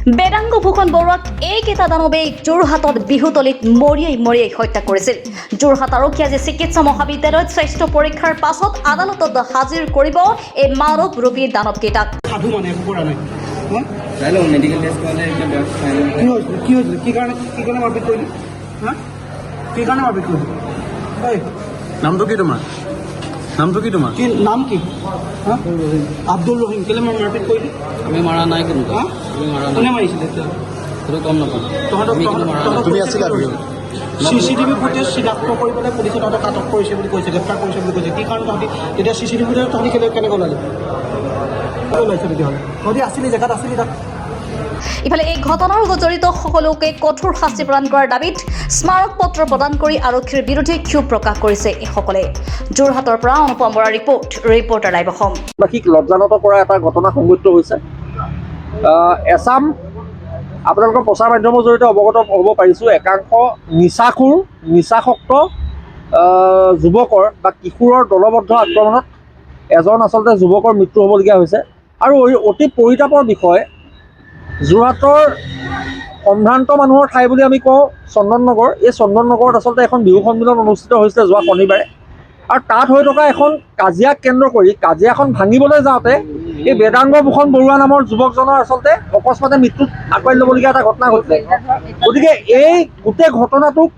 বেদাংগ ফুকন বৰুৱাক এইকেইটা দানৱে যোৰহাটত বিহুতলীত মৰিয়াই হত্যা কৰিছিল। যোৰহাট আৰক্ষীয়ে আজি চিকিৎসা মহাবিদ্যালয়ত স্বাস্থ্য পৰীক্ষাৰ পাছত আদালতত হাজিৰ কৰিব এই মানৱ ৰূপী দানৱকেইটাক। মেডিকেল টেষ্ট কৰালে কি কাৰণে মাৰপিট কৰিলি? কি কাৰণে মাৰপিট কৰিলি? নামটো কি তোমাৰ? নামটো কি তোমাৰ? কি নাম কি? আব্দুল ৰহিম। কেলে মাৰপিট কৰিলি? আমি মাৰা নাই কোনো। কোনে মাৰিছিলে? সেইটো গম নাপাওঁ। তুমি আছিলা? CCTV ফুটেজ চিনাক্ত কৰিবলৈ পুলিচে তহঁতক আটক কৰিছে বুলি কৈছে, গ্ৰেপ্তাৰ কৰিছে বুলি কৈছে। কি কাৰণে তহঁতি তেতিয়া CCTV ফুটেজ তহঁতি কেনেকৈ ওলালি? ওলাইছে তেতিয়াহ'লে তহঁতি আছিলি, জেগাত আছিলি তাত। ইফালে এই ঘটনাৰ লগত জড়িত সকলোকে কঠোৰ শাস্তি প্ৰদান কৰাৰ দাবীত স্মাৰক পত্ৰ প্ৰদান কৰি আৰক্ষীৰ বিৰুদ্ধে ক্ষোভ প্ৰকাশ কৰিছে এইসকলে। যোৰহাটৰ পৰা অনুপম বৰাৰ ৰিপৰ্টাৰ লাইভ অসম। বাকীক লজ্জানত কৰা এটা ঘটনা সংঘটিত হৈছে। এছাম আপোনালোকৰ প্ৰচাৰ মাধ্যমৰ জৰিয়তে অৱগত হ'ব পাৰিছোঁ, একাংশ নিচাসক্ত যুৱকৰ বা কিশোৰৰ দলবদ্ধ আক্ৰমণত এজন আচলতে যুৱকৰ মৃত্যু হ'বলগীয়া হৈছে। আৰু অতি পৰিতাপৰ বিষয়, যোৰহাটৰ সম্ভ্ৰান্ত মানুহৰ ঠাই বুলি আমি কওঁ চন্দননগৰ। এই চন্দননগৰত আচলতে এখন বিহু সন্মিলন অনুষ্ঠিত হৈছিলে যোৱা শনিবাৰে। আৰু তাত হৈ থকা এখন কাজিয়াক কেন্দ্ৰ কৰি কাজিয়াখন ভাঙিবলৈ যাওঁতে এই বেদাংগ ফুকন বৰুৱা নামৰ যুৱকজনৰ আচলতে অকস্মাতে মৃত্যুত আঁকোৱালি ল'বলগীয়া এটা ঘটনা ঘটিলে। গতিকে এই গোটেই ঘটনাটোক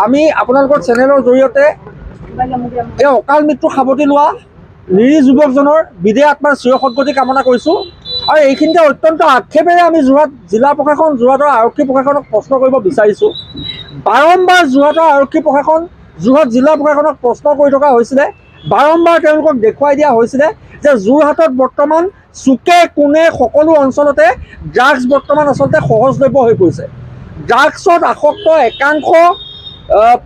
আমি আপোনালোকৰ চেনেলৰ জৰিয়তে এই অকাল মৃত্যু সাৱটি লোৱা নিৰী যুৱকজনৰ বিদেহ আত্মাৰ চিৰসদ্গতি কামনা কৰিছোঁ। আৰু এইখিনিতে অত্যন্ত আক্ষেপেৰে আমি যোৰহাট জিলা প্ৰশাসন, যোৰহাটৰ আৰক্ষী প্ৰশাসনক প্ৰশ্ন কৰিব বিচাৰিছোঁ। বাৰম্বাৰ যোৰহাটৰ আৰক্ষী প্ৰশাসন, যোৰহাট জিলা প্ৰশাসনক প্ৰশ্ন কৰি থকা হৈছিলে। বাৰম্বাৰ তেওঁলোকক দেখুৱাই দিয়া হৈছিলে যে যোৰহাটত বৰ্তমান চুকে কোণে সকলো অঞ্চলতে ড্ৰাগছ বৰ্তমান আচলতে সহজলভ্য হৈ পৰিছে। ড্ৰাগছত আসক্ত একাংশ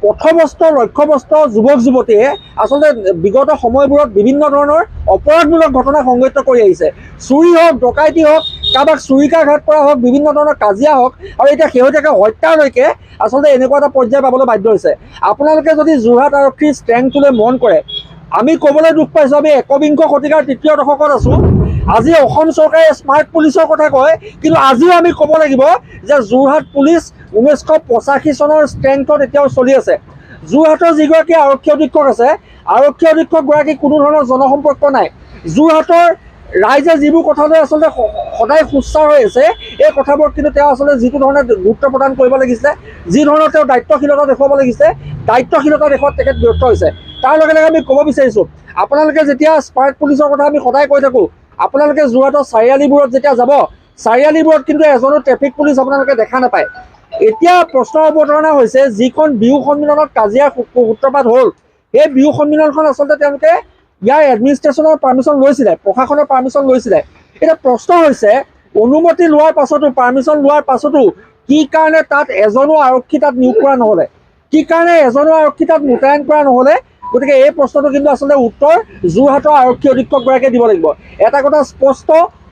পথভ্ৰষ্ট লক্ষ্যভ্ৰষ্ট যুৱক যুৱতীয়ে আচলতে বিগত সময়বোৰত বিভিন্ন ধৰণৰ অপৰাধমূলক ঘটনা সংঘটিত কৰি আহিছে। চুৰি হওক, ডকাইতি হওক, কাৰোবাক চুৰিকাঘাত কৰা হওক, বিভিন্ন ধৰণৰ কাজিয়া হওক, আৰু এতিয়া শেহতীয়াকৈ হত্যালৈকে আচলতে এনেকুৱা এটা পৰ্যায় পাবলৈ বাধ্য হৈছে। আপোনালোকে যদি যোৰহাট আৰক্ষীৰ ষ্ট্ৰেংথটোলৈ মন কৰে, আমি ক'বলৈ দুখ পাইছোঁ, আমি একবিংশ শতিকাৰ তৃতীয় দশকত আছোঁ। আজি অসম চৰকাৰে স্মাৰ্ট পুলিচৰ কথা কয়, কিন্তু আজিও আমি ক'ব লাগিব যে যোৰহাট পুলিচ 1985 চনৰ ষ্ট্ৰেংথত এতিয়াও চলি আছে। যোৰহাটৰ যিগৰাকী আৰক্ষী অধীক্ষক আছে, আৰক্ষী অধীক্ষকগৰাকী কোনো ধৰণৰ জনসম্পৰ্ক নাই। যোৰহাটৰ ৰাইজে যিবোৰ কথালৈ আচলতে সদায় সোচ্চাৰ হৈ আছে, এই কথাবোৰ কিন্তু তেওঁ আচলতে যিটো ধৰণে গুৰুত্ব প্ৰদান কৰিব লাগিছিলে, যি ধৰণৰ তেওঁ দায়িত্বশীলতা দেখুৱাব লাগিছিলে, দায়িত্বশীলতা দেখুৱাত তেখেত ব্যৰ্থ হৈছে। তাৰ লগে লগে আমি ক'ব বিচাৰিছোঁ, আপোনালোকে যেতিয়া স্মাৰ্ট পুলিচৰ কথা আমি সদায় কৈ থাকোঁ, আপোনালোকে যোৰহাটৰ চাৰিআলিবোৰত যেতিয়া যাব, চাৰিআলিবোৰত কিন্তু এজনো ট্ৰেফিক পুলিচ আপোনালোকে দেখা নাপায়। এতিয়া প্ৰশ্ন অৱতাৰণা হৈছে, যিখন বিহু সন্মিলনত কাজিয়াৰ সূত্ৰপাত হ'ল, সেই বিহু সন্মিলনখন আচলতে তেওঁলোকে ইয়াৰ এডমিনিষ্ট্ৰেশ্যনৰ পাৰ্মিশ্যন লৈছিলে, প্ৰশাসনৰ পাৰ্মিশ্যন লৈছিলে। এতিয়া প্ৰশ্ন হৈছে, অনুমতি লোৱাৰ পাছতো, পাৰ্মিশ্যন লোৱাৰ পাছতো কি কাৰণে তাত এজনো আৰক্ষী তাত নিয়োগ কৰা নহ'লে, কি কাৰণে এজনো আৰক্ষী তাত মোতায়েন কৰা নহ'লে? গতিকে এই প্ৰশ্নটো কিন্তু আচলতে উত্তৰ যোৰহাটৰ আৰক্ষী অধীক্ষকগৰাকীয়ে দিব লাগিব। এটা কথা স্পষ্ট,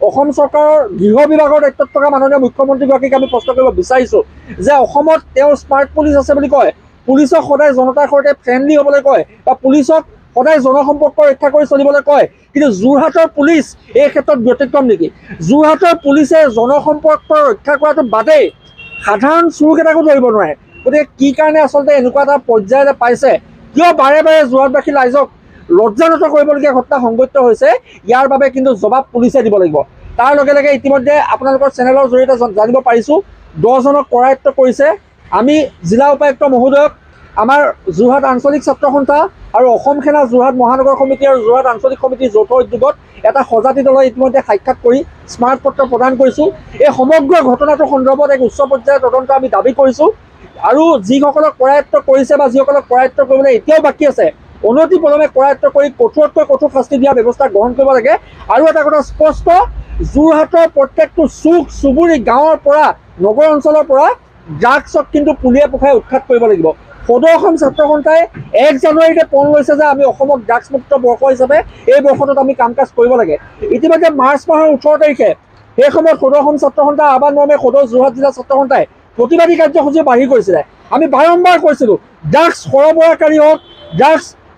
অসম চৰকাৰৰ গৃহ বিভাগৰ দায়িত্বত থকা মাননীয় মুখ্যমন্ত্ৰীগৰাকীক আমি প্ৰশ্ন কৰিব বিচাৰিছোঁ যে অসমত তেওঁৰ স্মাৰ্ট পুলিচ আছে বুলি কয়, পুলিচক সদায় জনতাৰ সৈতে ফ্ৰেণ্ডলি হ'বলৈ কয়, বা পুলিচক সদায় জনসম্পৰ্ক ৰক্ষা কৰি চলিবলৈ কয়, কিন্তু যোৰহাটৰ পুলিচ এই ক্ষেত্ৰত ব্যতিক্ৰম নেকি? যোৰহাটৰ পুলিচে জনসম্পৰ্ক ৰক্ষা কৰাটো বাদেই সাধাৰণ চোৰকেইটাকো ধৰিব নোৱাৰে। গতিকে কি কাৰণে আচলতে এনেকুৱা এটা পৰ্যায়লৈ পাইছে, কিয় বাৰে বাৰে যোৰহাটবাসী ৰাইজক লজ্জানত কৰিবলগীয়া ঘটনা সংঘটিত হৈছে, ইয়াৰ বাবে কিন্তু জবাব পুলিচে দিব লাগিব। তাৰ লগে লগে ইতিমধ্যে আপোনালোকৰ চেনেলৰ জৰিয়তে জানিব পাৰিছোঁ, 10জনক কৰায়ত্ব কৰিছে। আমি জিলা উপায়ুক্ত মহোদয়ক, আমাৰ যোৰহাট আঞ্চলিক ছাত্ৰ সন্থা আৰু অসম সেনা যোৰহাট মহানগৰ সমিতি আৰু যোৰহাট আঞ্চলিক সমিতিৰ যৌথ উদ্যোগত এটা সজাতি দলক ইতিমধ্যে সাক্ষাৎ কৰি স্মাৰক পত্ৰ প্ৰদান কৰিছোঁ। এই সমগ্ৰ ঘটনাটোৰ সন্দৰ্ভত এক উচ্চ পৰ্যায়ৰ তদন্ত আমি দাবী কৰিছোঁ। আৰু যিসকলক কৰায়ত্ব কৰিছে বা যিসকলক কৰায়ত্ব কৰিবলৈ এতিয়াও বাকী আছে, অনতি পলমে কৰায়ত্ব কৰি কঠোৰতকৈ কঠোৰ শাস্তি দিয়া ব্যৱস্থা গ্ৰহণ কৰিব লাগে। আৰু এটা কথা স্পষ্ট, যোৰহাটৰ প্ৰত্যেকটো চুক চুবুৰী, গাঁৱৰ পৰা নগৰ অঞ্চলৰ পৰা ড্ৰাগছক কিন্তু পুলিয়ে পোখাই উৎখাত কৰিব লাগিব। সদৌ অসম ছাত্ৰ সন্থাই 1 জানুৱাৰীতে পণ লৈছে যে আমি অসমক ড্ৰাগছমুক্ত বৰ্ষ হিচাপে এই বৰ্ষটোত আমি কাম কাজ কৰিব লাগে। ইতিমধ্যে মাৰ্চ মাহৰ 18 তাৰিখে সেই সময়ত সদৌ অসম ছাত্ৰ সন্থাৰ আহ্বান মৰ্মে সদৌ যোৰহাট জিলা ছাত্ৰ সন্থাই প্ৰতিবাদী কাৰ্যসূচী বাহিৰ কৰিছিলে। আমি বাৰম্বাৰ কৈছিলোঁ, ড্ৰাগছ সৰবৰাহকাৰী হওক,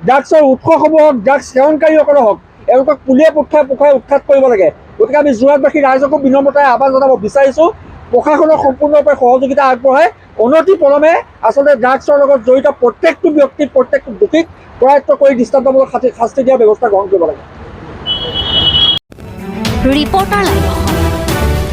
ড্ৰাগছৰ উৎসসমূহ হওক, ড্ৰাগছ সেৱনকাৰীসকলে হওক, এওঁলোকক পুলিয়ে পোখাই উৎখাত কৰিব লাগে। গতিকে আমি যোৰহাটবাসী ৰাইজকো বিনম্ৰতাৰে আহ্বান জনাব বিচাৰিছোঁ, প্ৰশাসনক সম্পূৰ্ণৰূপে সহযোগিতা আগবঢ়াই অনতি পলমে আচলতে ড্ৰাগছৰ লগত জড়িত প্ৰত্যেকটো ব্যক্তিক প্ৰত্যেকটো দোষীক কৰায়ত্ব কৰি দৃষ্টান্তমূলক শাস্তি দিয়াৰ ব্যৱস্থা গ্ৰহণ কৰিব লাগে। Reporter live.